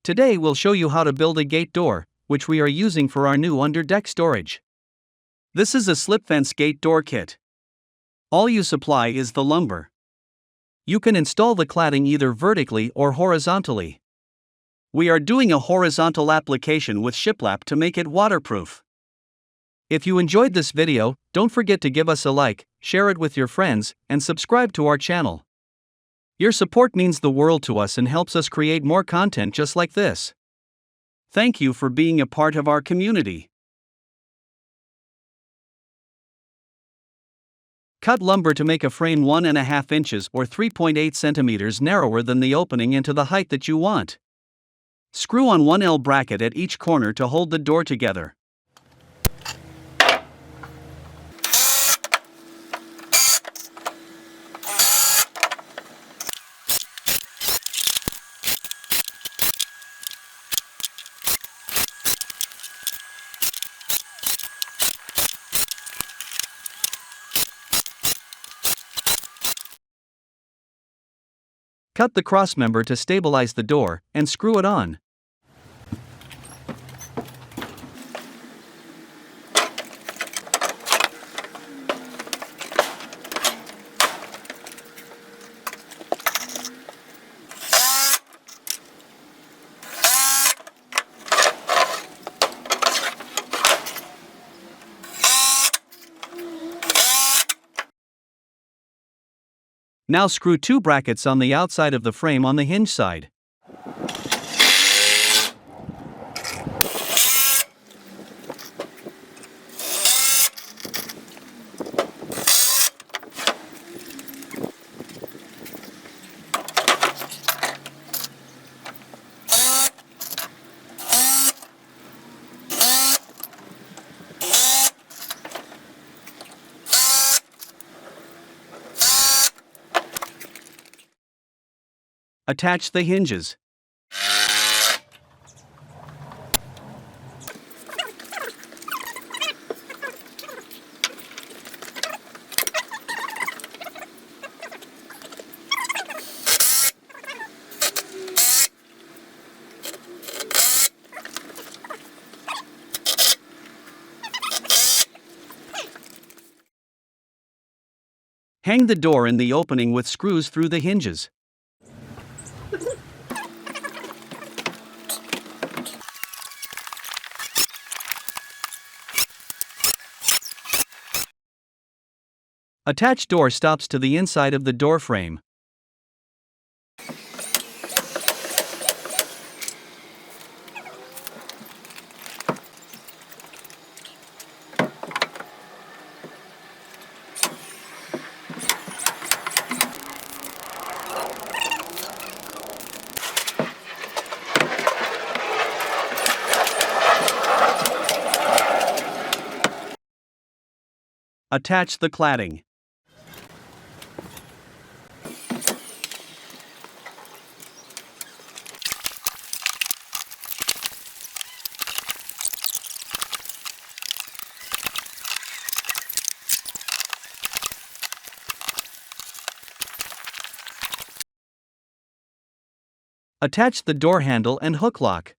Today we'll show you how to build a gate door, which we are using for our new under-deck storage. This is a Slipfence Gate Door kit. All you supply is the lumber. You can install the cladding either vertically or horizontally. We are doing a horizontal application with shiplap to make it waterproof. If you enjoyed this video, don't forget to give us a like, share it with your friends, and subscribe to our channel. Your support means the world to us and helps us create more content just like this. Thank you for being a part of our community. Cut lumber to make a frame 1.5 inches or 3.8 centimeters narrower than the opening into the height that you want. Screw on one L bracket at each corner to hold the door together. Cut the crossmember to stabilize the door, and screw it on. Now screw 2 brackets on the outside of the frame on the hinge side. Attach the hinges. Hang the door in the opening with screws through the hinges. Attach door stops to the inside of the door frame. Attach the cladding. Attach the door handle and hook lock.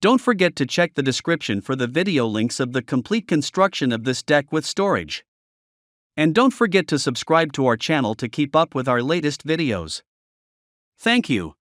Don't forget to check the description for the video links of the complete construction of this deck with storage. And don't forget to subscribe to our channel to keep up with our latest videos. Thank you.